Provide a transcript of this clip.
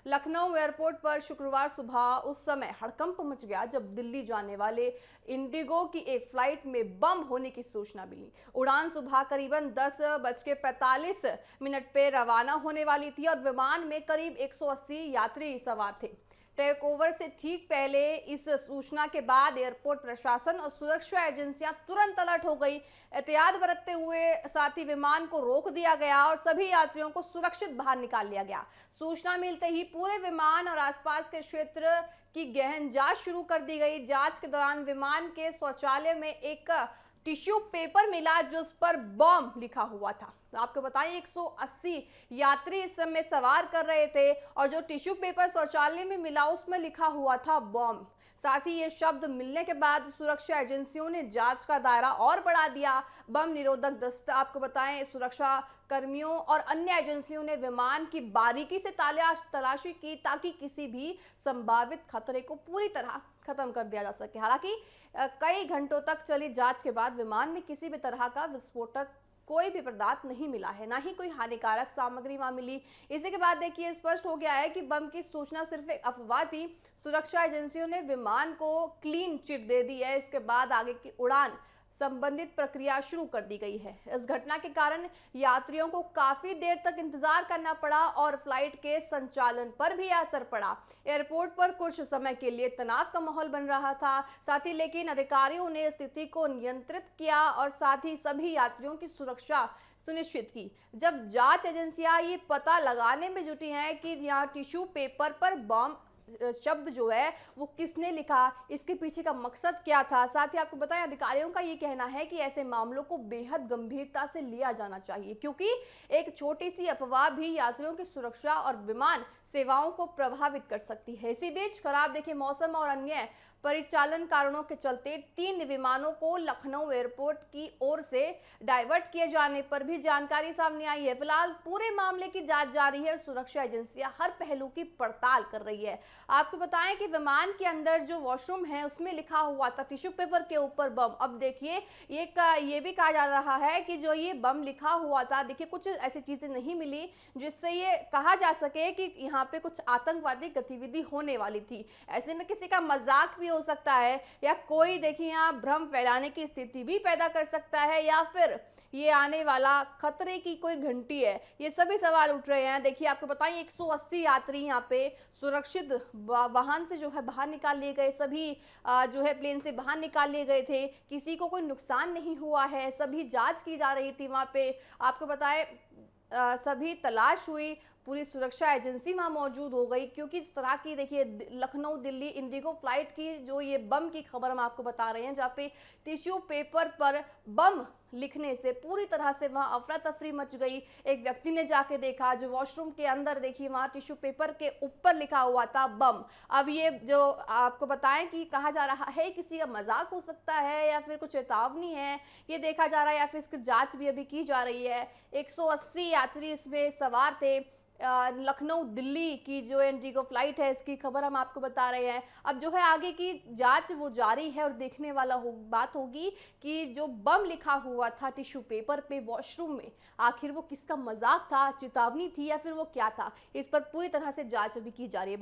Lucknow airport पर शुक्रवार सुबह उस समय हड़कंप मच गया जब दिल्ली जाने वाले इंडिगो की एक फ्लाइट में बम होने की सूचना मिली। उड़ान सुबह करीबन 10:45 पे रवाना होने वाली थी और विमान में करीब 180 यात्री सवार थे। टेक ओवर से ठीक पहले इस सूचना के बाद एयरपोर्ट प्रशासन और सुरक्षा एजेंसियां तुरंत अलर्ट हो गई। एहतियात बरतते हुए साथ ही विमान को रोक दिया गया और सभी यात्रियों को सुरक्षित बाहर निकाल लिया गया। सूचना मिलते ही पूरे विमान और आसपास के क्षेत्र की गहन जांच शुरू कर दी गई। जांच के दौरान विमान के शौचालय में एक टिश्यू पेपर मिला जिस पर बम लिखा हुआ था। तो आपको बताएं 180 यात्री इस समय सवार कर रहे थे और जो टिश्यू पेपर शौचालय में मिला उसमें लिखा हुआ था बम। साथ ही ये शब्द मिलने के बाद सुरक्षा एजेंसियों ने जांच का दायरा और बढ़ा दिया। बम निरोधक दस्ते आपको बताएं सुरक्षा कर्मियों और अन्य एजेंसियों ने विमान की बारीकी से तलाशी की ताकि किसी भी संभावित खतरे को पूरी तरह खत्म कर दिया जा सके। हालांकि कई घंटों तक चली जांच के बाद विमान में किसी भी तरह का विस्फोटक कोई भी पदार्थ नहीं मिला है, ना ही कोई हानिकारक सामग्री वहां मिली। इसी के बाद देखिए स्पष्ट हो गया है कि बम की सूचना सिर्फ एक अफवाह थी। सुरक्षा एजेंसियों ने विमान को क्लीन चिट दे दी है। इसके बाद आगे की उड़ान संबंधित प्रक्रिया शुरू कर दी गई है। इस घटना के कारण यात्रियों को काफी देर तक इंतजार करना पड़ा और फ्लाइट के संचालन पर भी असर पड़ा। एयरपोर्ट पर कुछ समय के लिए तनाव का माहौल बन रहा था साथ ही, लेकिन अधिकारियों ने स्थिति को नियंत्रित किया और साथ ही सभी यात्रियों की सुरक्षा सुनिश्चित की। जब जांच एजेंसियां ये पता लगाने में जुटी हैं कि यहाँ टिश्यू पेपर पर बम शब्द जो है वो किसने लिखा, इसके पीछे का मकसद क्या था। साथ ही आपको बताएं अधिकारियों का ये कहना है कि ऐसे मामलों को बेहद गंभीरता से लिया जाना चाहिए क्योंकि एक छोटी सी अफवाह भी यात्रियों की सुरक्षा और विमान सेवाओं को प्रभावित कर सकती है। इसी बीच खराब देखिए मौसम और अन्य परिचालन कारणों के चलते 3 विमानों को लखनऊ एयरपोर्ट की ओर से डाइवर्ट किए जाने पर भी जानकारी सामने आई है। फिलहाल पूरे मामले की जांच जारी है और सुरक्षा एजेंसियां हर पहलू की पड़ताल कर रही है। आपको बताएं कि विमान के अंदर जो वॉशरूम है उसमें लिखा हुआ था टिश्यू पेपर के ऊपर बम। अब देखिए ये भी कहा जा रहा है कि जो ये बम लिखा हुआ था, देखिए कुछ ऐसी चीजें नहीं मिली जिससे ये कहा जा सके कि यहाँ पे कुछ आतंकवादी गतिविधि होने वाली थी। ऐसे में किसी का मजाक भी हो सकता है या कोई देखिए यहाँ भ्रम फैलाने की स्थिति भी पैदा कर सकता है या फिर ये आने वाला खतरे की कोई घंटी है। ये सभी सवाल उठ रहे हैं। देखिए आपको बताएं 180 यात्री यहाँ पे सुरक्षित वाहन से जो है बाहर निकाल लिए गए। सभी जो है प्लेन से बाहर निकाल लिए गए थे। किसी को कोई नुकसान नहीं हुआ है। सभी जांच की जा रही थी वहां पे। आपको बताएं सभी तलाश हुई, पूरी सुरक्षा एजेंसी वहां मौजूद हो गई क्योंकि इस तरह की देखिए लखनऊ दिल्ली इंडिगो फ्लाइट की जो ये बम की खबर हम आपको बता रहे हैं, जहाँ पे टिश्यू पेपर पर बम लिखने से पूरी तरह से वहां अफरा तफरी मच गई। एक व्यक्ति ने जाके देखा जो वॉशरूम के अंदर देखिए वहां टिश्यू पेपर के ऊपर लिखा हुआ था बम। अब ये जो आपको बताएं कि कहा जा रहा है किसी का मजाक हो सकता है या फिर कुछ चेतावनी है, ये देखा जा रहा है या फिर इसकी जांच भी अभी की जा रही है। 180 यात्री इसमें सवार थे। लखनऊ दिल्ली की जो इंडिगो फ्लाइट है इसकी खबर हम आपको बता रहे हैं। अब जो है आगे की जांच वो जारी है और देखने वाला बात होगी कि जो बम लिखा हुआ था टिश्यू पेपर पे वॉशरूम में आखिर वो किसका मजाक था, चेतावनी थी या फिर वो क्या था। इस पर पूरी तरह से जांच अभी की जा रही है।